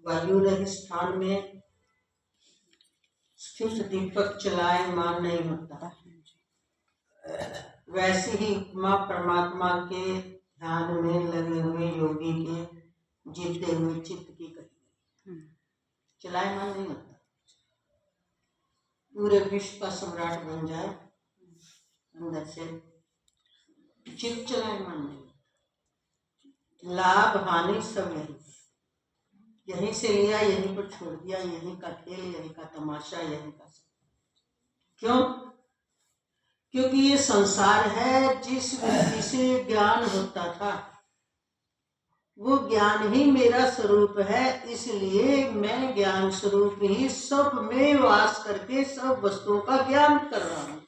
वायु रहित स्थान में स्थित दीपक चलायमान नहीं होता। वैसे ही उपमा परमात्मा के ध्यान में लगे हुए योगी के जीते हुए चित्त की कही, चलायमान नहीं होता। पूरे विश्व का सम्राट बन जाए अंदर से, चित्त चलायमान नहीं होता। लाभ हानि सब यहीं से लिया, यहीं पर छोड़ दिया, यहीं का खेल, यहीं का तमाशा, यहीं का सब। क्यों? क्योंकि ये संसार है। जिस व्यक्ति से ज्ञान होता था वो ज्ञान ही मेरा स्वरूप है, इसलिए मैं ज्ञान स्वरूप ही सब में वास करके सब वस्तुओं का ज्ञान कर रहा हूं।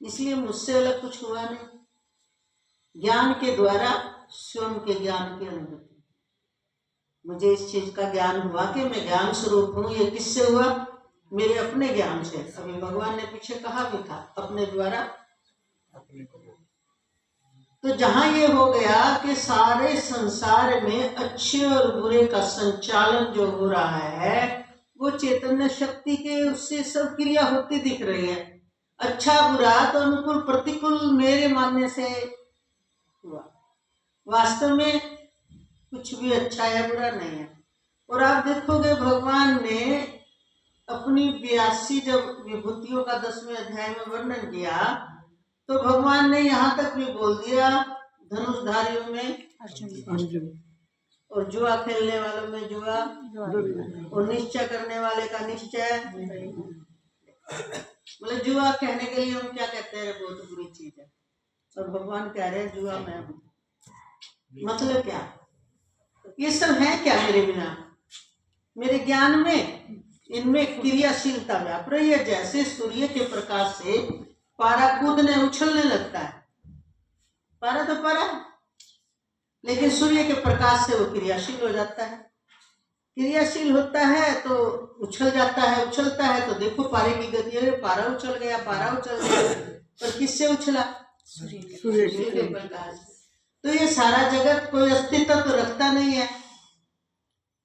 इसलिए मुझसे अलग कुछ हुआ नहीं। ज्ञान के द्वारा स्वयं के ज्ञान की अनुभूति। मुझे इस चीज का ज्ञान हुआ कि मैं ज्ञान स्वरूप हूं। ये किससे हुआ? मेरे अपने ज्ञान से। अभी भगवान ने पीछे कहा भी था, अपने द्वारा अपने को। तो जहां ये हो गया कि सारे संसार में अच्छे और बुरे का संचालन जो हो रहा है वो चैतन्य शक्ति के उससे सब क्रिया होती दिख रही है। अच्छा बुरा तो अनुकूल प्रतिकूल मेरे मानने से हुआ। वास्तव में कुछ भी अच्छा है बुरा नहीं है। और आप देखोगे भगवान ने अपनी 82 जब विभूतियों का 10वें अध्याय में वर्णन किया तो भगवान ने यहाँ तक भी बोल दिया, धनुषधारियों में अर्जुन, और जुआ खेलने वालों में जुआ, और निश्चय करने वाले का निश्चय। मतलब जुआ कहने के लिए हम क्या कहते हैं, बहुत बुरी चीज है, और भगवान कह रहे हैं जुआ मैं हूं। मतलब क्या? ये सब है क्या मेरे बिना? मेरे ज्ञान में इनमें क्रियाशीलता व्याप रही है। जैसे सूर्य के प्रकाश से पारा कूदने उछलने लगता है। पारा तो पारा, लेकिन सूर्य के प्रकाश से वो क्रियाशील हो जाता है। क्रियाशील होता है तो उछल जाता है, उछलता है तो देखो पारे की गति है, पारा उछल गया, पारा उछल गया। पर किससे उछला? सूर्य के प्रकाश। तो ये सारा जगत कोई अस्तित्व तो रखता नहीं है।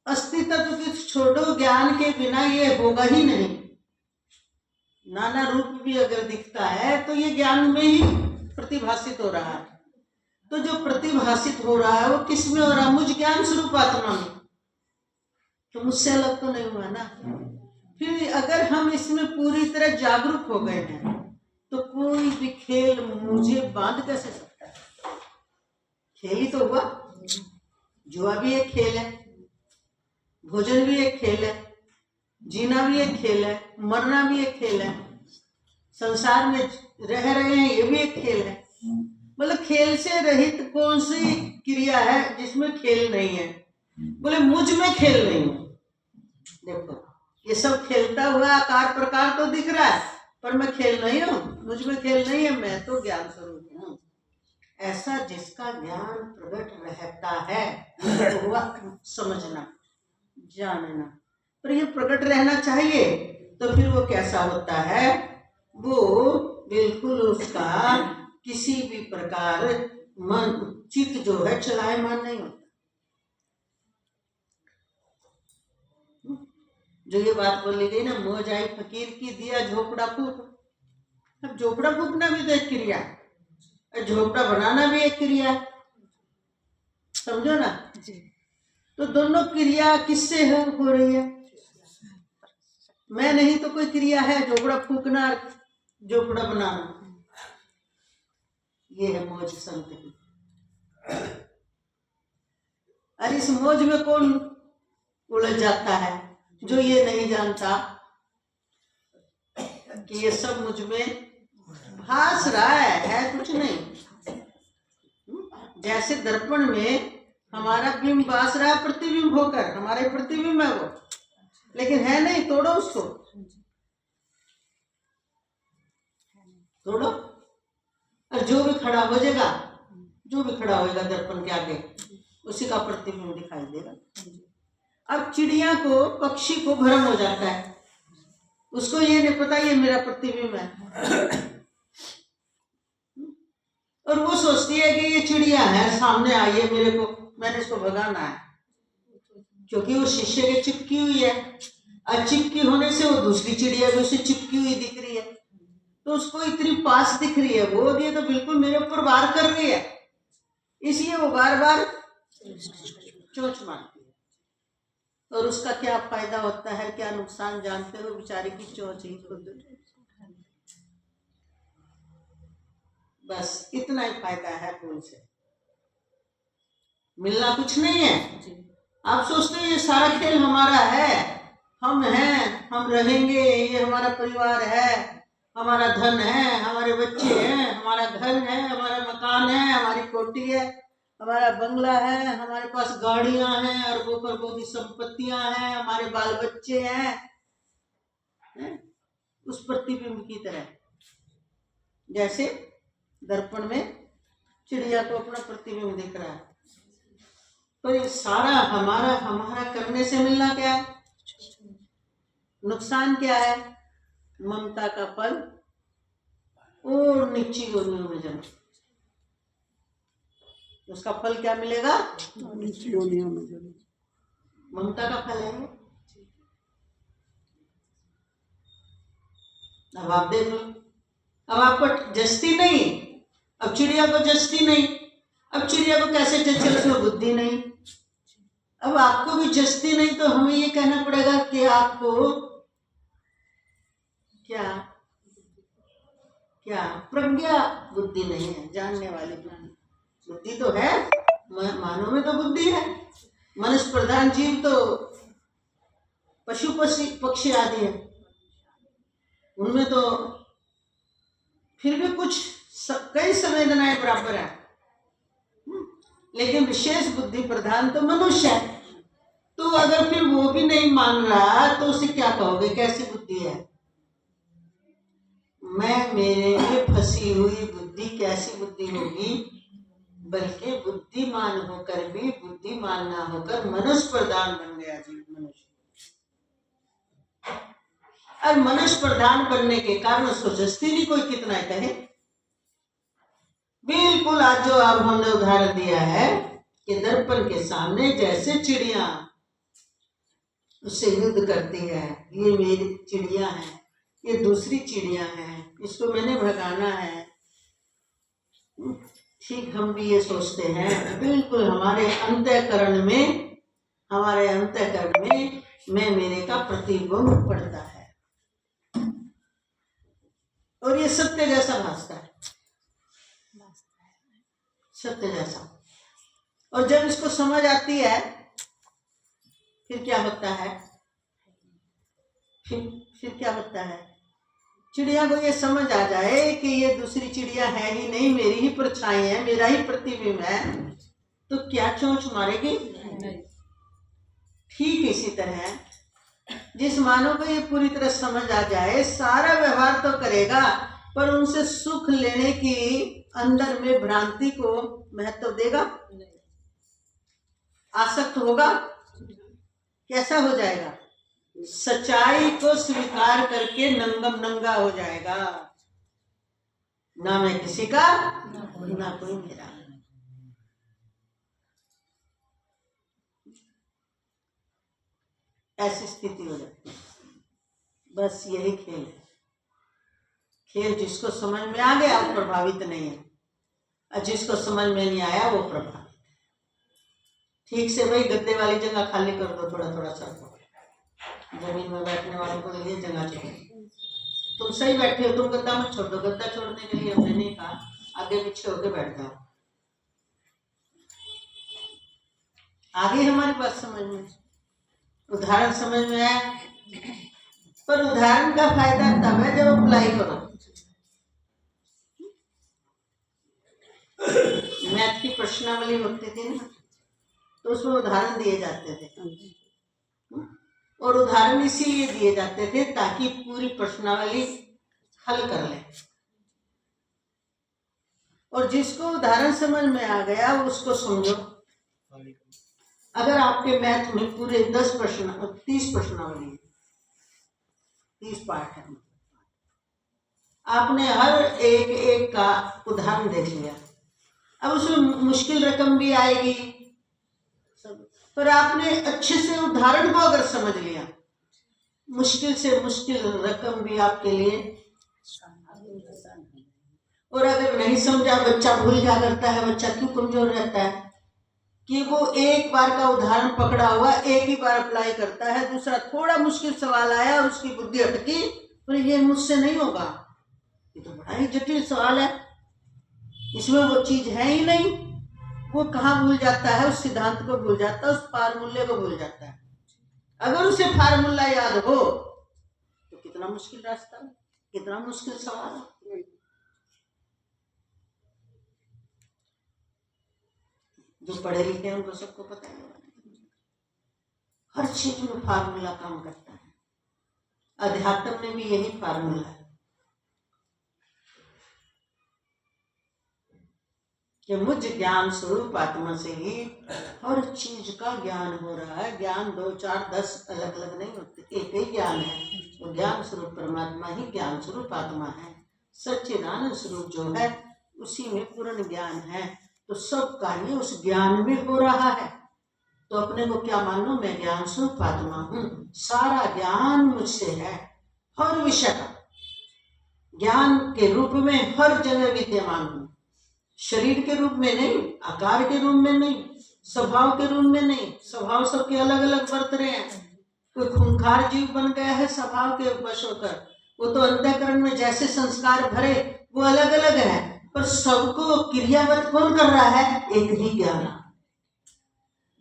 अस्तित्व तो छोड़ो, ज्ञान के बिना ये होगा ही नहीं। नाना रूप भी अगर दिखता है तो ये ज्ञान में ही प्रतिभाषित हो रहा है। तो जो प्रतिभाषित हो रहा है वो किस में हो रहा है? मुझ ज्ञान स्वरूप आत्मा में। तो मुझसे अलग तो नहीं हुआ ना। फिर अगर हम इसमें पूरी तरह जागरूक हो गए हैं तो कोई भी खेल मुझे बांध कैसे सकता है? खेल ही तो हुआ। जुआ भी एक खेल है, भोजन भी एक खेल है, जीना भी एक खेल है, मरना भी एक खेल है, संसार में रह रहे हैं ये भी एक खेल है। मतलब खेल से रहित कौन सी क्रिया है जिसमें खेल नहीं है? बोले मुझ में खेल नहीं है। देखो ये सब खेलता हुआ आकार प्रकार तो दिख रहा है पर मैं खेल नहीं हूँ, मुझ में खेल नहीं है, मैं तो ज्ञान स्वरूप हूँ। ऐसा जिसका ज्ञान प्रकट रहता है तो हुआ समझना, जानना। पर ये प्रकट रहना चाहिए तो फिर वो कैसा होता है? वो बिल्कुल उसका किसी भी प्रकार मन चित्त जो है चलायमान नहीं होता। जो ये बात बोली गई ना, मोह जाई फकीर की दिया झोपड़ा फूक। अब झोपड़ा फूकना भी तो एक क्रिया है, झोपड़ा बनाना भी एक क्रिया है, समझो ना जी। तो दोनों क्रिया किससे हो रही है? मैं नहीं तो कोई क्रिया है, झोपड़ा फूकना, झोपड़ा बनाना। ये है मौज संत की। और इस मौज में कौन उलझ जाता है? जो ये नहीं जानता कि ये सब मुझ में भास रहा है कुछ नहीं। जैसे दर्पण में हमारा बिंब भास रहा है प्रतिबिंब होकर, हमारे प्रतिबिंब है वो, लेकिन है नहीं। तोड़ो उसको, तोड़ो, और जो भी खड़ा हो जाएगा, जो भी खड़ा होएगा दर्पण के आगे उसी का प्रतिबिंब दिखाई देगा। अब चिड़िया को, पक्षी को भ्रम हो जाता है, उसको ये नहीं पता ये मेरा प्रतिबिंब है, और वो सोचती है कि ये चिड़िया है सामने आई है मेरे को, मैंने इसको भगाना है। क्योंकि वो शिष्य के चिपकी हुई है, और चिपकी होने से वो दूसरी चिड़िया भी उसे चिपकी हुई दिख रही है, तो उसको इतनी पास दिख रही है, वो ये तो बिल्कुल मेरे ऊपर वार कर रही है, इसलिए वो बार बार चोंच मारती है। और उसका क्या फायदा होता है, क्या नुकसान जानते हो, बेचारे की चोंच ही खुद। बस इतना ही फायदा है फूल से, मिलना कुछ नहीं है। आप सोचते हो ये सारा खेल हमारा है, हम हैं, हम रहेंगे, ये हमारा परिवार है, हमारा धन है, हमारे बच्चे हैं, हमारा घर है, हमारा मकान है, हमारी कोठी है, हमारा बंगला है, हमारे पास गाड़ियां हैं, अरबों खरबों की संपत्तियां हैं, हमारे बाल बच्चे हैं, उस प्रतिबिंब की तरह, जैसे दर्पण में चिड़िया को अपना प्रतिबिंब दिख रहा है। तो ये सारा हमारा हमारा करने से मिलना क्या है, नुकसान क्या है, ममता का फल और नीची योनियों में जन्म। उसका फल क्या मिलेगा, नीची योनियों में जन्म, ममता का फल है। अब आप देख लो, अब आपको जस्ती नहीं, अब चिड़िया को जस्ती नहीं, अब चिड़िया को कैसे चल, उसमें बुद्धि नहीं, अब आपको भी जस्ती नहीं, तो हमें ये कहना पड़ेगा कि आपको क्या क्या प्रज्ञा बुद्धि नहीं है, जानने वाली बुद्धि। बुद्धि तो है, मानव में तो बुद्धि है, मनुष्य प्रधान जीव तो पशु पक्षी आदि है, उनमें तो फिर भी कुछ कई संवेदनाएं बराबर है, लेकिन विशेष बुद्धि प्रधान तो मनुष्य है। तो अगर फिर वो भी नहीं मान रहा तो उसे क्या कहोगे, कैसी बुद्धि है, मैं मेरे में फंसी हुई बुद्धि कैसी बुद्धि होगी, बल्कि बुद्धिमान होकर भी बुद्धिमान ना होकर मनुष्य प्रधान बन गया जीव मनुष्य। और मनुष्य प्रधान बनने के कारण उसको जस्ती नहीं कोई कितना कहे। बिल्कुल आज जो अब हमने उदाहरण दिया है कि दर्पण के सामने जैसे चिड़िया उससे युद्ध करती है, ये मेरी चिड़िया है, ये दूसरी चिड़िया है, इसको मैंने भगाना है, ठीक हम भी ये सोचते हैं, बिल्कुल हमारे अंतःकरण में मैं मेरे का प्रतिबिंब पड़ता है, और ये सत्य जैसा भासता है, सत्य जैसा। और जब इसको समझ आती है फिर क्या होता है, फिर क्या होता है, चिड़िया को ये समझ आ जाए कि ये दूसरी चिड़िया है ही नहीं, मेरी ही परछाई है, मेरा ही प्रतिबिंब है, तो क्या चोंच मारेगी। ठीक इसी तरह जिस मानव को ये पूरी तरह समझ आ जाए, सारा व्यवहार तो करेगा पर उनसे सुख लेने की अंदर में भ्रांति को महत्व देगा, आसक्त होगा, कैसा हो जाएगा, सच्चाई को स्वीकार करके नंगम नंगा हो जाएगा, ना मैं किसी का ना कोई मेरा। ऐसी स्थिति हो जाती है। बस यही खेल है, खेल जिसको समझ में आ गया वो प्रभावित नहीं है, और जिसको समझ में नहीं आया वो प्रभावित। ठीक से भाई गद्दे वाली जगह खाली कर दो, थोड़ा थोड़ा सा जमीन में बैठने वालों को लिए जगह चाहिए। तुम सही बैठे हो, तुम गद्दा मत छोड़ दो, गद्दा छोड़ने के लिए हमने नहीं कहा, आगे पीछे होके बैठ जाओ। आगे हमारी बात समझ में, उदाहरण समझ में आया, पर उदाहरण का फायदा तब है जब अप्लाई करो। मैथ की प्रश्नावली होती थी ना, तो उसमें उदाहरण दिए जाते थे, और उदाहरण इसीलिए दिए जाते थे ताकि पूरी प्रश्नावली हल कर ले, और जिसको उदाहरण समझ में आ गया उसको समझो। अगर आपके मैथ में पूरे 30 प्रश्नावली, 30 पार्ट है, आपने हर एक का उदाहरण देख लिया, अब उसमें मुश्किल रकम भी आएगी, सब। पर आपने अच्छे से उदाहरण को अगर समझ लिया, मुश्किल से मुश्किल रकम भी आपके लिए, और अगर नहीं समझा, बच्चा भूल जा करता है। बच्चा क्यों कमजोर रहता है कि वो एक बार का उदाहरण पकड़ा हुआ एक ही बार अप्लाई करता है, दूसरा थोड़ा मुश्किल सवाल आया उसकी बुद्धि अटकी, पर ये मुझसे नहीं होगा, ये तो बड़ा ही जटिल सवाल है, इसमें वो चीज है ही नहीं। वो कहाँ भूल जाता है, उस सिद्धांत को भूल जाता है, उस फार्मूले को भूल जाता है। अगर उसे फार्मूला याद हो तो कितना मुश्किल रास्ता, कितना मुश्किल सवाल है। जो पढ़े लिखे हैं उनको सबको पता है, हर चीज में फार्मूला काम करता है। अध्यात्म में भी यही फार्मूला है कि मुझ ज्ञान स्वरूप आत्मा से ही हर चीज का ज्ञान हो रहा है। ज्ञान 2, 4, 10 अलग अलग नहीं होते, एक ही ज्ञान है। वो ज्ञान स्वरूप परमात्मा ही ज्ञान स्वरूप आत्मा है। सच्चिदानंद स्वरूप जो है उसी में पूर्ण ज्ञान है। तो सब कार्य उस ज्ञान में हो रहा है। तो अपने को क्या मानो, मैं ज्ञान स्वरूप आत्मा हूँ, सारा ज्ञान मुझसे है, हर विषय का ज्ञान के रूप में हर जगह विद्यमान हूँ। शरीर के रूप में नहीं, आकार के रूप में नहीं, स्वभाव के रूप में नहीं। स्वभाव सबके अलग अलग बरत रहे हैं। कोई खूंखार जीव बन गया है स्वभाव के वश होकर, वो तो अंतःकरण में जैसे संस्कार भरे वो अलग अलग है, पर सबको क्रियावत कौन कर रहा है, एक ही ज्ञान।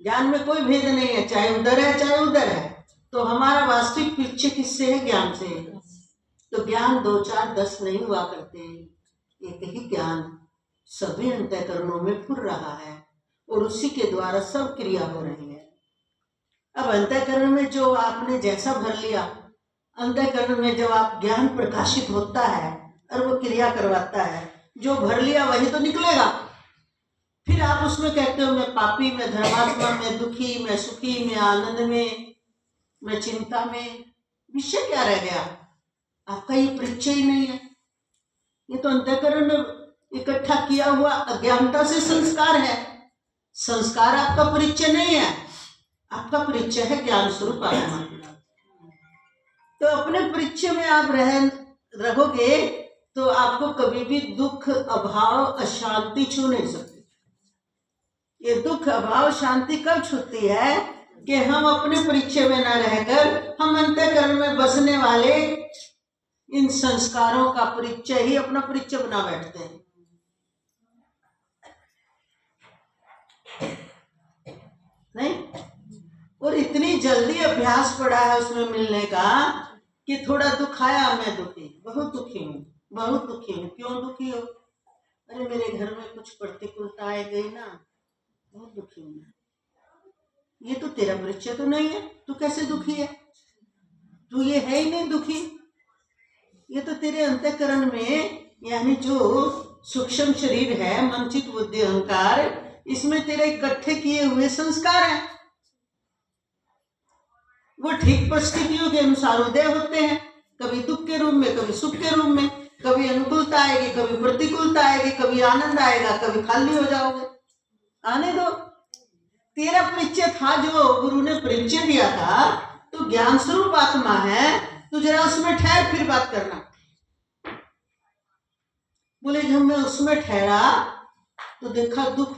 ज्ञान में कोई भेद नहीं है, चाहे उधर है चाहे उधर है। तो हमारा वास्तविक परिचय किससे है, ज्ञान से। तो ज्ञान 2, 4, 10 नहीं हुआ करते, एक ही ज्ञान सभी अंतःकरणों में फुर रहा है और उसी के द्वारा सब क्रिया हो रही है। अब अंतःकरण में जो आपने जैसा भर लिया, अंतःकरण में जब आप ज्ञान प्रकाशित होता है और वो क्रिया करवाता है, जो भर लिया वही तो निकलेगा। फिर आप उसमें कहते हो मैं पापी, मैं धर्मात्मा, मैं दुखी, मैं सुखी, मैं आनंद में, मैं चिंता में। विषय क्या रह गया? आपका ये परिचय ही नहीं है। ये तो अंतःकरण में इकट्ठा किया हुआ अज्ञानता से संस्कार है। संस्कार आपका परिचय नहीं है, आपका परिचय है ज्ञान स्वरूप आत्मा। तो अपने परिचय में आप रहोगे तो आपको कभी भी दुख, अभाव, अशांति छू नहीं सकती। ये दुख, अभाव, शांति कब छूती है कि हम अपने परिचय में न रहकर हम अंतःकरण में बसने वाले इन संस्कारों का परिचय ही अपना परिचय बना बैठते हैं। नहीं, और इतनी जल्दी अभ्यास पड़ा है उसमें मिलने का कि थोड़ा दुख आया, मैं दुखी, बहुत दुखी हूँ, बहुत दुखी हूँ। क्यों दुखी हो? अरे मेरे घर में कुछ प्रतिकूलता आ गई ना, बहुत दुखी हूँ। ये तो तेरा परिचय तो नहीं है, तू कैसे दुखी है? तू ये है ही नहीं दुखी। ये तो तेरे अंतःकरण में, यानी जो सूक्ष्म शरीर है, मन, चित्त, बुद्धि, अहंकार, इसमें तेरे इकट्ठे किए हुए संस्कार हैं। वो ठीक परिस्थितियों के अनुसार उदय होते हैं, कभी दुख के रूप में, कभी सुख के रूप में। कभी अनुकूलता आएगी, कभी प्रतिकूलता आएगी, कभी आनंद आएगा, कभी खाली हो जाओगे। आने दो। तेरा परिचय था, जो गुरु ने परिचय दिया था, तो ज्ञान स्वरूप आत्मा है, तो जरा उसमें ठहर, फिर बात करना। बोले जब मैं उसमें ठहरा तो देखा दुख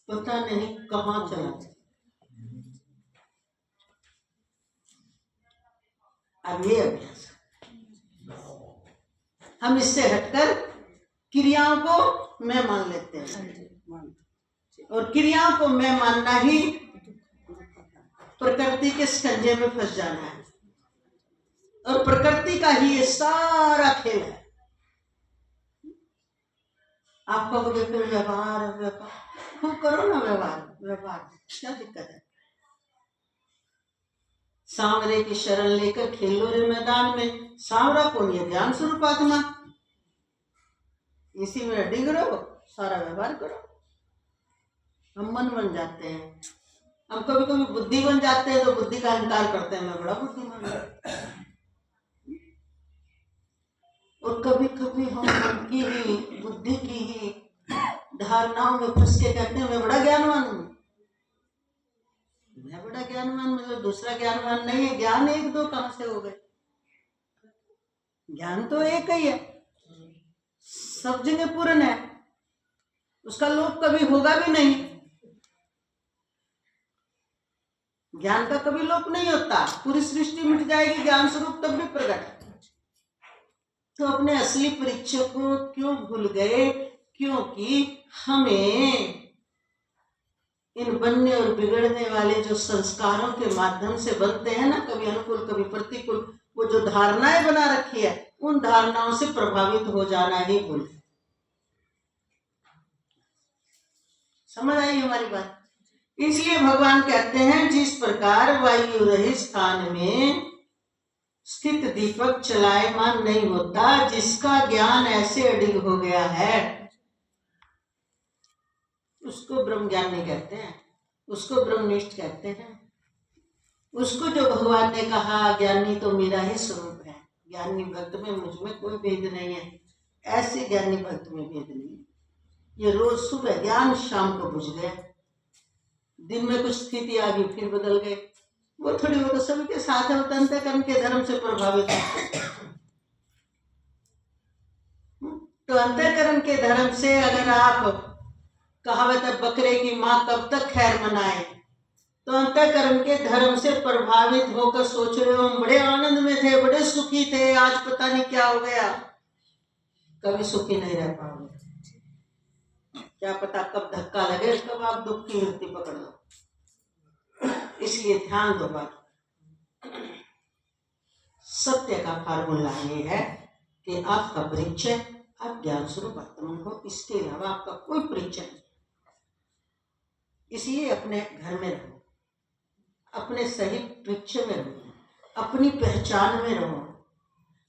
पता नहीं कहाँ चला। अब ये अभ्यास हम इससे हटकर क्रियाओं को मैं मान लेते हैं, और क्रियाओं को मैं मानना ही प्रकृति के स्कंजे में फंस जाना है, और प्रकृति का ही ये सारा खेल है। आप कहोगे फिर व्यवहार, व्यवहार खूब करो ना, व्यवहार क्या दिक्कत है? सांवरे की शरण लेकर खेलो रे मैदान में। सांवरा कौन? ये ज्ञान स्वरूप आत्मा। इसी में डिग रहो, सारा व्यवहार करो। हम मन बन जाते हैं, हम कभी कभी बुद्धि बन जाते हैं, तो बुद्धि का अहंकार करते हैं, मैं बड़ा बुद्धिमान हूं। और कभी कभी हम मन की ही, बुद्धि की ही धारणाओं में फंस के कहते हैं मैं बड़ा ज्ञानवान हूं। मैं बड़ा ज्ञानवान, मतलब दूसरा ज्ञानवान नहीं है। ज्ञान एक दो कहां से हो गए? ज्ञान तो एक ही है, सब जगह पूर्ण है, उसका लोप कभी होगा भी नहीं। ज्ञान का कभी लोप नहीं होता। पूरी सृष्टि मिट जाएगी, ज्ञान स्वरूप तब भी प्रकट। तो अपने असली परिचय को क्यों भूल गए? क्योंकि हमें इन बनने और बिगड़ने वाले जो संस्कारों के माध्यम से बनते हैं ना, कभी अनुकूल कभी प्रतिकूल, वो जो धारणाएं बना रखी है, उन धारणाओं से प्रभावित हो जाना ही भूल। समझ आई हमारी बात? इसलिए भगवान कहते हैं, जिस प्रकार वायु रहित स्थान में स्थित दीपक चलायमान नहीं होता, जिसका ज्ञान ऐसे अडिग हो गया है, उसको ब्रह्म ज्ञानी कहते हैं, उसको ब्रह्मनिष्ठ कहते हैं। उसको जो भगवान ने कहा ज्ञानी तो मेरा ही स्वरूप है, ज्ञानी भक्त में मुझ में कोई भेद नहीं है, ऐसे ज्ञानी भक्त में भेद नहीं है। ये रोज सुबह ज्ञान, शाम को बुझ गया, दिन में कुछ स्थिति आ गई फिर बदल गए, वो थोड़ी, वो तो सभी के साथ है, वो अंतःकरण के धर्म से प्रभावित है। तो अंतःकरण के धर्म से अगर आप, कहावत है बकरे की माँ कब तक खैर मनाए, तो अंतःकरण के धर्म से प्रभावित होकर सोच रहे हो हम बड़े आनंद में थे, बड़े सुखी थे, आज पता नहीं क्या हो गया, कभी सुखी नहीं रह पाओगे। क्या पता कब धक्का लगे, कब आप दुख की मृत्यु पकड़ लो। इसलिए ध्यान दो बात। सत्य का फार्मूला ये है कि आपका परिचय आप ज्ञान स्वरूप आत्मा हो, इसके अलावा आपका कोई परिचय नहीं। इसलिए अपने घर में रहो, अपने सही परिचय में रहो, अपनी पहचान में रहो,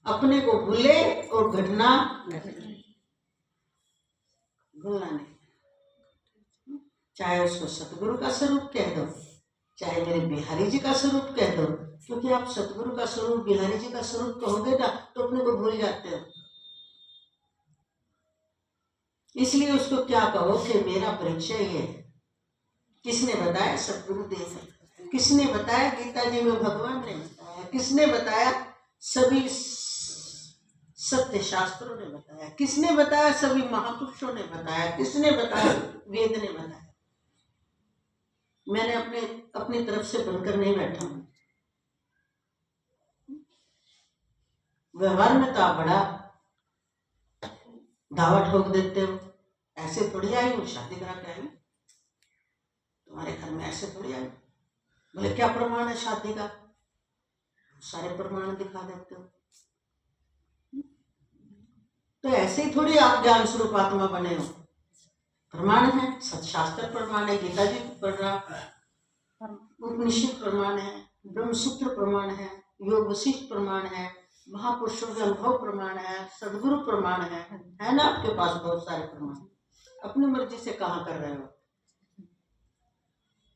अपने को भूले और घटना भूलना नहीं। चाहे उसको सतगुरु का स्वरूप कह दो, चाहे मेरे बिहारी जी का स्वरूप कह दो, क्योंकि आप सतगुरु का स्वरूप, बिहारी जी का स्वरूप कहोगे ना तो अपने को भूल जाते हो। इसलिए उसको क्या कहो कि मेरा परिचय ये है। किसने बताया? सतगुरु देव ने। किसने बताया? गीता जी में भगवान ने बताया। किसने बताया? सभी सत्य शास्त्रों ने बताया। किसने बताया? सभी महापुरुषों ने बताया। किसने बताया? वेद ने बताया। मैंने अपनी तरफ से बनकर नहीं बैठा हूं। व्यवहार में तो आप बड़ा दावा ठोक देते हो, ऐसे थोड़ी आई हूँ, शादी करा के आई हूँ तुम्हारे घर में, ऐसे थोड़ी आई। बोले क्या प्रमाण है शादी का? सारे प्रमाण दिखा देते हो। तो ऐसे ही थोड़ी आप ज्ञान स्वरूप आत्मा बने हो। प्रमाण है, सत्शास्त्र प्रमाण है, गीता जी पढ़ रहा, उपनिषद प्रमाण है, ब्रह्मसूत्र प्रमाण है, योग वशिष्ठ प्रमाण है, महापुरुषों के अनुभव प्रमाण है, सदगुरु प्रमाण है ना आपके पास बहुत सारे प्रमाण। अपनी मर्जी से कहाँ कर रहे हो?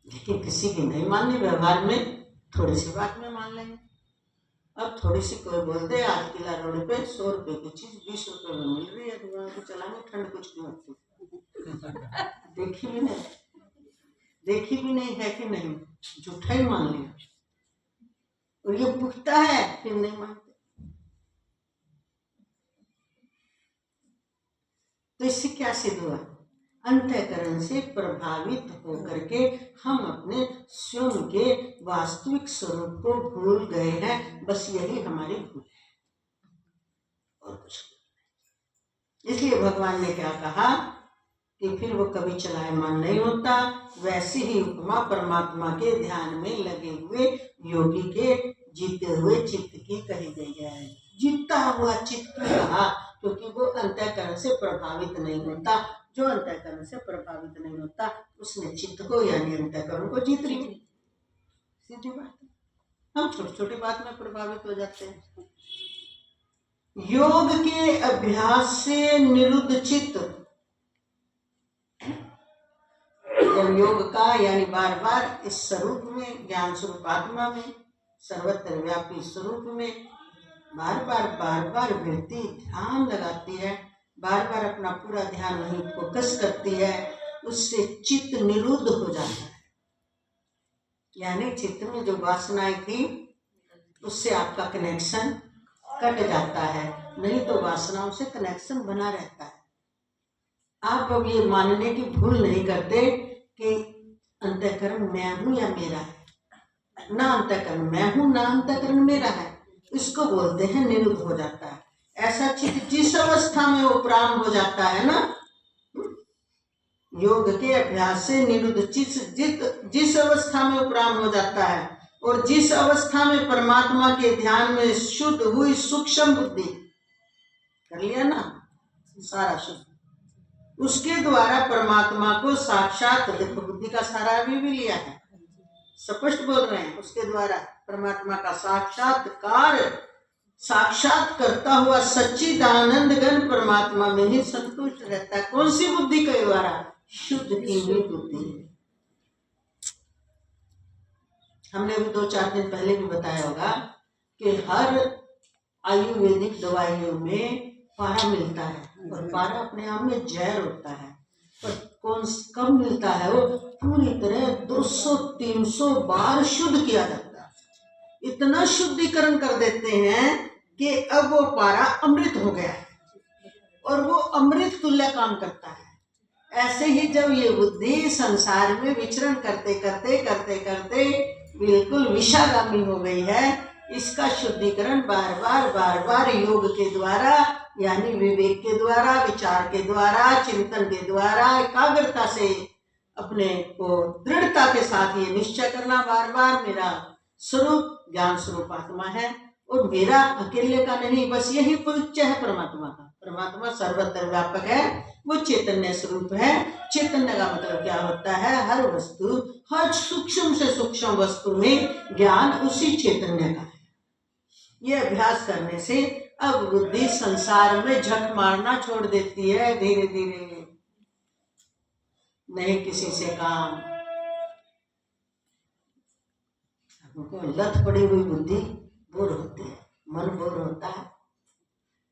लेकिन किसी की नहीं माननी, व्यवहार में थोड़ी सी बात में मान लेंगे। अब थोड़ी सी कोई बोल दे आज किला रोड पे 100 रुपए की चीज 20 रुपए में मिल रही है, तो चलाने ठंड कुछ नहीं होती। देखी भी नहीं है कि नहीं, झूठा ही मान लिया। और ये पुख्ता है फिर नहीं मानते। तो इससे क्या सिद्ध हुआ? अंतःकरण से प्रभावित होकर के हम अपने स्वयं के वास्तविक स्वरूप को भूल गए हैं। बस यही हमारी भूल है और कुछ नहीं। इसलिए भगवान ने क्या कहा कि फिर वो कभी चलायमान नहीं होता। वैसे ही उपमा परमात्मा के ध्यान में लगे हुए योगी के जीते हुए चित्त की कही गई है। जीता हुआ चित्त की कहा, क्योंकि वो अंतःकरण से प्रभावित नहीं होता। जो अंतःकरण से प्रभावित नहीं होता उसने चित्त को यानी अंतःकरण को जीत लिया। सीधी बात है। हम छोटी छोटी बात में प्रभावित हो जाते हैं। योग के अभ्यास से निरुद्ध चित्त, जब योग का यानी बार बार इस स्वरूप में, ज्ञान स्वरूप आत्मा में, सर्वत्र व्यापी स्वरूप में बार बार वृत्ति ध्यान लगाती है, बार बार अपना पूरा ध्यान वहीं फोकस करती है, उससे चित्त निरुद्ध हो जाता है। यानी चित्त में जो वासनाएं थी उससे आपका कनेक्शन कट जाता है, नहीं तो वासनाओं से कनेक्शन बना रहता है। आप अब ये मानने की भूल नहीं करते कि अंतःकरण मैं हूं या मेरा है। ना अंतःकरण मैं हूं ना अंतःकरण मेरा है, इसको बोलते हैं निरुद्ध हो जाता है। ऐसा चित्त जिस अवस्था में उपराम हो जाता है ना, योग के अभ्यास से निरुद्ध चित्त जिस अवस्था में उपराम हो जाता है और जिस अवस्था में परमात्मा के ध्यान में शुद्ध हुई सूक्ष्म बुद्धि कर लिया ना, सारा शुद्ध, उसके द्वारा परमात्मा को साक्षात, देखो बुद्धि का सारा भी लिया है, स्पष्ट बोल रहे हैं, उसके द्वारा परमात्मा का साक्षात्कार साक्षात करता हुआ सच्चिदानंद घन परमात्मा में ही संतुष्ट रहता है। कौन सी बुद्धि के द्वारा? शुद्ध की हुई बुद्धि। हमने भी 2-4 दिन पहले भी बताया होगा कि हर आयुर्वेदिक दवाइयों में पारा मिलता है और पारा अपने आप में जहर होता है, पर कब मिलता है? वो पूरी तरह 200-300 बार शुद्ध किया जाता है, इतना शुद्धिकरण कर देते हैं कि अब वो पारा अमृत हो गया है और वो अमृत तुल्य काम करता है। ऐसे ही जब ये बुद्धि संसार में विचरण करते करते करते करते बिल्कुल विषागामी हो गई है, इसका शुद्धिकरण बार बार योग के द्वारा, यानी विवेक के द्वारा, विचार के द्वारा, चिंतन के द्वारा, एकाग्रता से अपने को दृढ़ता के साथ ये निश्चय करना बार बार, मेरा स्वरूप ज्ञान स्वरूप आत्मा है और मेरा अकेले का नहीं, बस यही परिचय है परमात्मा का। परमात्मा सर्वत्र व्यापक है, वो चैतन्य स्वरूप है। चैतन्य का मतलब क्या होता है? हर वस्तु, हर सूक्ष्म से सूक्ष्म वस्तु में ज्ञान उसी चैतन्य का है। ये अभ्यास करने से अब बुद्धि संसार में झक मारना छोड़ देती है धीरे धीरे, नहीं किसी से काम। हमको लत पड़ी हुई बुद्धि बोर होती है, मन बोर होता है,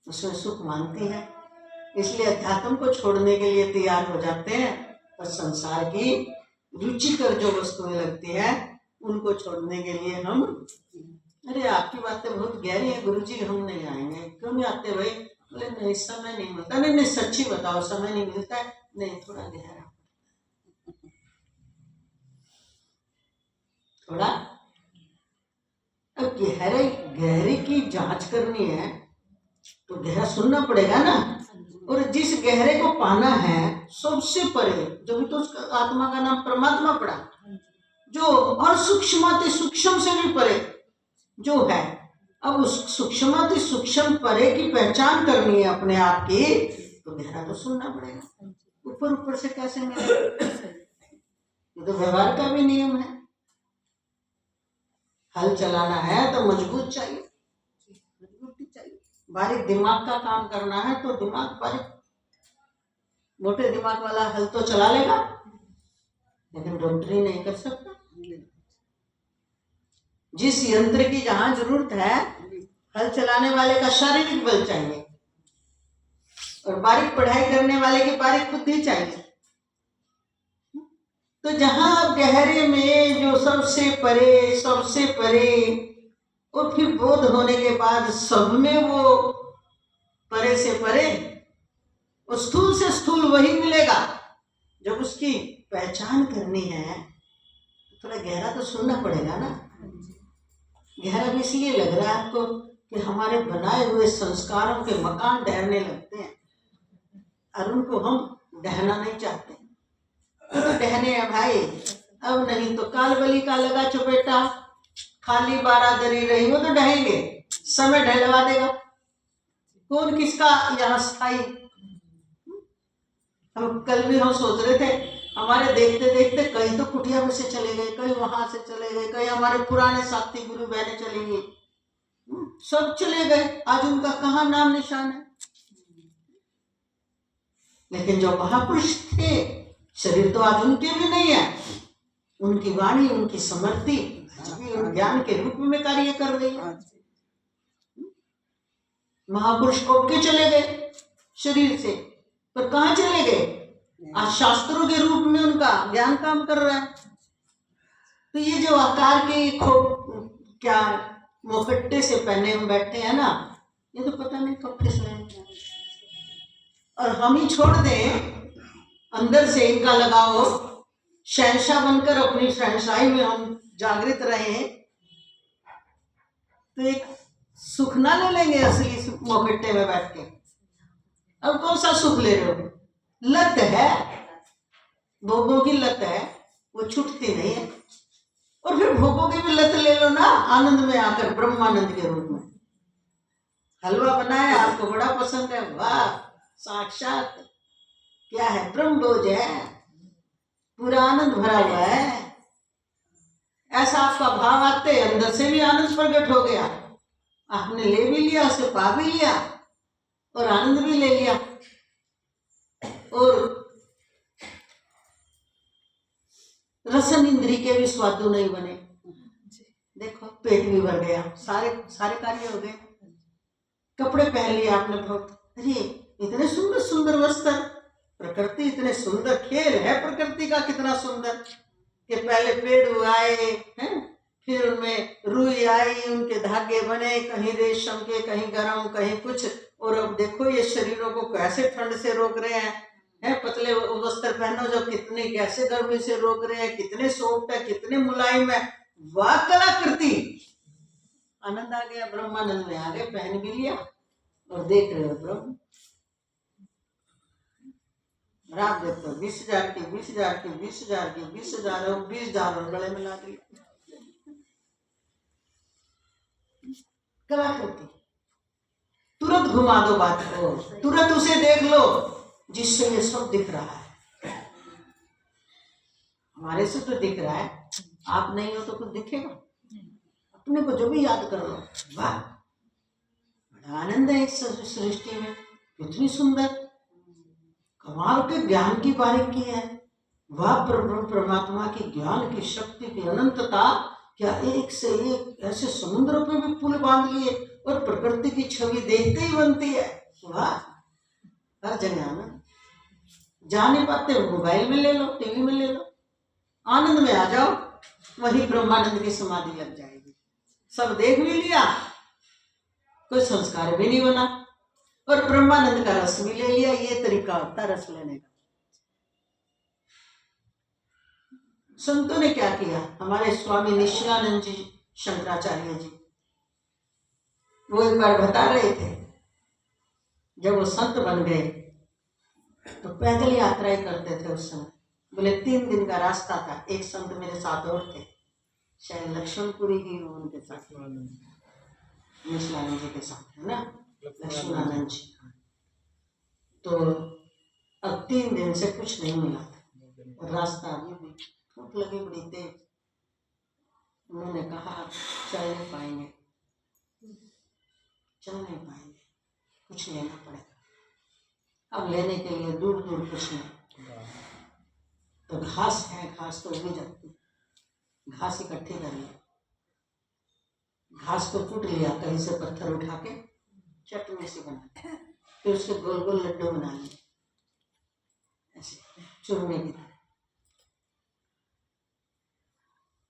उसमें सुख मानती है, इसलिए अध्यात्म को छोड़ने के लिए तैयार हो जाते हैं, पर संसार की रुचिकर जो वस्तुएं लगती है उनको छोड़ने के लिए हम, अरे आपकी बातें बहुत गहरी है गुरुजी, हम नहीं आएंगे। क्यों नहीं आते भाई? बोले नहीं समय नहीं मिलता। नहीं सच्ची बताओ, समय नहीं मिलता है? नहीं, थोड़ा गहरा, थोड़ा। अब गहरे की जांच करनी है तो गहरा सुनना पड़ेगा ना, और जिस गहरे को पाना है सबसे परे, जो भी तो आत्मा का नाम परमात्मा पड़ा, जो और सूक्ष्माति सूक्ष्म से भी परे जो है। अब उस सूक्ष्माति सूक्ष्म परे की पहचान करनी है अपने आप की, तो गहरा तो सुनना पड़ेगा। ऊपर ऊपर से कैसे मिलेगा? ये तो व्यवहार का भी नियम है। हल चलाना है तो मजबूत चाहिए, मजबूती चाहिए। बारीक दिमाग का काम करना है तो दिमाग बारीक, मोटे दिमाग वाला हल तो चला लेगा, लेकिन डॉक्टरी नहीं कर सकता। जिस यंत्र की जहां जरूरत है, हल चलाने वाले का शारीरिक बल चाहिए और बारीक पढ़ाई करने वाले की बारीक बुद्धि चाहिए। तो जहां गहरे में जो सबसे परे और फिर बोध होने के बाद सब में वो परे से परे और स्थूल से स्थूल वही मिलेगा। जब उसकी पहचान करनी है तो थोड़ा गहरा तो सुनना पड़ेगा ना। गहरा भी इसलिए लग रहा है आपको कि हमारे बनाए हुए संस्कारों के मकान ढहने लगते हैं और उनको हम ढहना नहीं चाहते। तो ढहने हैं भाई, अब नहीं तो काल बली का लगा चपेटा, खाली बारादरी रही हो तो ढहेंगे, समय ढलवा देगा। कौन किसका यहाँ स्थायी? हम कल भी हम सोच रहे थे, हमारे देखते देखते कई तो कुटिया में से चले गए, कई वहां से चले गए, कई हमारे पुराने साथी गुरु बहने चली गई, सब चले गए। आज उनका कहाँ नाम निशान है? लेकिन जो महापुरुष थे, शरीर तो आज उनके भी नहीं है, उनकी वाणी, उनकी समृद्धि ज्ञान के रूप में कार्य कर रही है। महापुरुष कब के चले गए शरीर से, पर कहाँ चले गए? आज शास्त्रों के रूप में उनका ज्ञान काम कर रहा है। तो ये जो आकार के क्या मोकट्टे से पहने हम बैठे हैं ना, ये तो पता नहीं कब फिसलेंगे और हम ही छोड़ दें, अंदर से इनका लगाओ, शहंशाह बनकर अपनी शहंशाही में हम जागृत रहे, तो एक सुख ना ले लेंगे असली मोकट्टे में बैठ के। अब कौन सा सुख ले रहे हो? लत है, भोगों की लत है, वो छूटती नहीं है। और फिर भोगों की भी लत ले लो ना, आनंद में आकर ब्रह्मानंद के रूप में। हलवा बनाया, आपको बड़ा पसंद है, वाह, साक्षात क्या है, ब्रह्म भोज है, पूरा आनंद भरा हुआ है। ऐसा आपका भाव आते अंदर से भी आनंद प्रकट हो गया, आपने ले भी लिया, उसे पा भी लिया और आनंद भी ले लिया। और रसन इंद्री के भी स्वादु नहीं बने, देखो पेट भी भर गया, सारे कार्य हो गए। कपड़े पहन लिए आपने बहुत, अरे इतने सुंदर सुंदर वस्त्र, प्रकृति इतने सुंदर, खेल है प्रकृति का कितना सुंदर, कि पहले पेड़ उगाए हैं, फिर उनमें रुई आई, उनके धागे बने, कहीं रेशम के, कहीं गरम, कहीं कुछ, और अब देखो ये शरीरों को कैसे ठंड से रोक रहे हैं, पतले वस्त्र पहनो जो कितने कैसे गर्मी से रोक रहे हैं, कितने सॉफ्ट है, कितने मुलायम है, वाह कलाकृति। आनंद आ गया, ब्रह्मानंद में आ गए, पहन भी लिया और देख रहे हो ब्रह्म। रात देखो 20,000 की 20,000 की 20,000 की 20,000 और 20,000 और गले में ला दी कलाकृति। तुरंत घुमा दो बात को, तुरंत उसे देख लो जिससे ये सब दिख रहा है। हमारे से तो दिख रहा है, आप नहीं हो तो कुछ दिखेगा? अपने को जो भी याद कर लो, वाह बड़ा आनंद है इस सृष्टि में, कितनी सुंदर, कमाल के ज्ञान की बारीकी है, वह परमात्मा की ज्ञान की शक्ति की अनंतता, क्या एक से एक ऐसे समुद्रों पे भी पुल बांध लिए और प्रकृति की छवि देखते ही बनती है, वाह हर जगह आनंद। जा नहीं पाते मोबाइल में ले लो, टीवी में ले लो, आनंद में आ जाओ, वही ब्रह्मानंद की समाधि लग जाएगी। सब देख भी लिया, कोई संस्कार भी नहीं बना और ब्रह्मानंद का रस भी ले लिया। ये तरीका होता है रस लेने का। संतों ने क्या किया, हमारे स्वामी निश्चलानंद जी शंकराचार्य जी, वो एक बार बता रहे थे, जब वो संत बन गए तो पैदल यात्राएं करते थे उस समय। बोले 3 दिन का रास्ता था। एक संत मेरे साथ और थे, शायद लक्ष्मणपुरी ही हो उनके साथ, निश्चलानंद जी के साथ, है ना, लक्ष्मणानंद जी। तो अब 3 दिन से कुछ नहीं मिला था, रास्ता अभी भी भूख लगी बड़ी तेज। उन्होंने कहा चल नहीं पाएंगे, चल नहीं पाएंगे, कुछ लेना पड़ेगा। अब लेने के लिए दूर दूर कुछ नहीं, तो घास है, घास तो उगी जाती, घास इकट्ठी कर लिया, घास को कूट लिया, कहीं से पत्थर उठा के चटनी सी बना, फिर उसके गोल गोल लड्डू बना लिए, ऐसे चूरने की तरह।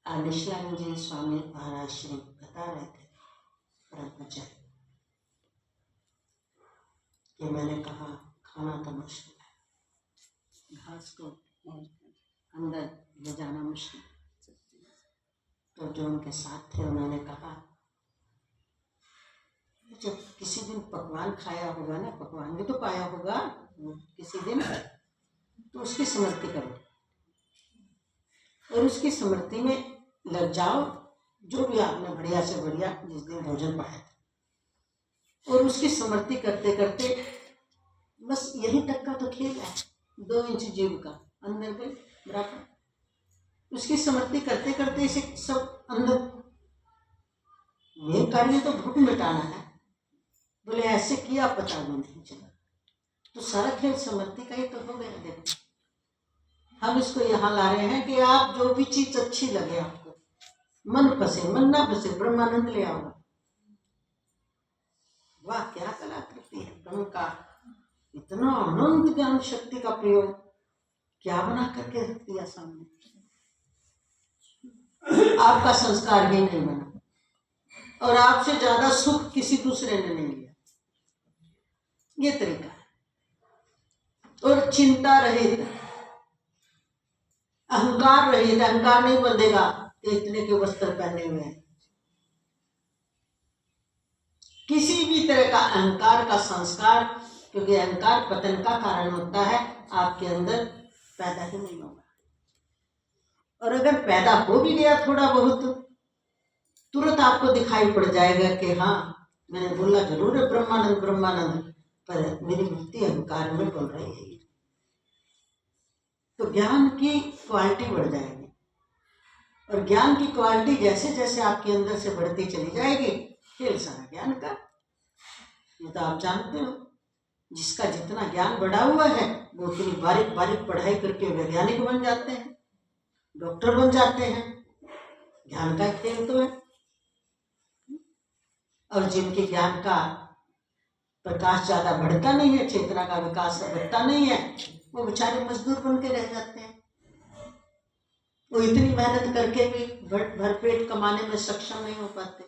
निश्चलानंद जी स्वामी महाराज श्री बता रहे थे ब्रह्मचारी कि मैंने कहा खाना तो मुश्किल है, घास को अंदर ले जाना मुश्किल। तो जो उनके साथ थे उन्होंने कहा जब किसी दिन पकवान खाया होगा ना, पकवान भी तो पाया होगा किसी दिन, तो उसकी स्मृति करो और उसकी स्मृति में लग जाओ, जो भी आपने बढ़िया से बढ़िया जिस दिन भोजन पाया था, और उसकी स्मृति करते करते बस यही तक का तो खेल है, 2 इंच जीव का अंदर गए बराबर, उसकी स्मृति करते करते इसे सब अंदर, मेन कार्य तो भूख मिटाना है। बोले ऐसे किया पता भी नहीं चला, तो सारा खेल स्मृति का ही तो हो गया। देखो हम इसको यहाँ ला रहे हैं कि आप जो भी चीज अच्छी लगे आपको, मन फंसे मन ना फंसे, ब्रह्मानंद ले आओ। वाह क्या कलाकृति है ब्रह्म का, इतना अनंत ज्ञान शक्ति का प्रयोग क्या बना करके रख दिया सामने। आपका संस्कार ही नहीं बना और आपसे ज्यादा सुख किसी दूसरे ने नहीं लिया। ये तरीका है। और चिंता रहित, अहंकार रहित, अहंकार नहीं बंधेगा तो इतने के वस्त्र पहने हुए हैं। किसी भी तरह का अहंकार का संस्कार, क्योंकि अहंकार पतन का कारण होता है, आपके अंदर पैदा ही नहीं होगा। और अगर पैदा हो भी गया थोड़ा बहुत, तुरंत आपको दिखाई पड़ जाएगा कि हाँ, मैंने बोला जरूर है ब्रह्मानंद ब्रह्मानंद, पर मेरी मुक्ति अहंकार में बोल रही है। तो ज्ञान की क्वालिटी बढ़ जाएगी, और ज्ञान की क्वालिटी जैसे जैसे आपके अंदर से बढ़ती चली जाएगी, खेल सारा ज्ञान का। ये तो आप जानते हो, जिसका जितना ज्ञान बढ़ा हुआ है वो उतनी बारीक बारीक पढ़ाई करके वैज्ञानिक बन जाते हैं, डॉक्टर बन जाते हैं। ज्ञान का खेल तो है। और जिनके ज्ञान का प्रकाश ज्यादा बढ़ता नहीं है, चेतना का विकास बढ़ता नहीं है, वो बेचारे मजदूर बन के रह जाते हैं। वो इतनी मेहनत करके भी भरपेट कमाने में सक्षम नहीं हो पाते,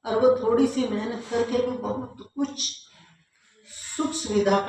और वो थोड़ी सी मेहनत करके भी बहुत कुछ सुख सुविधा का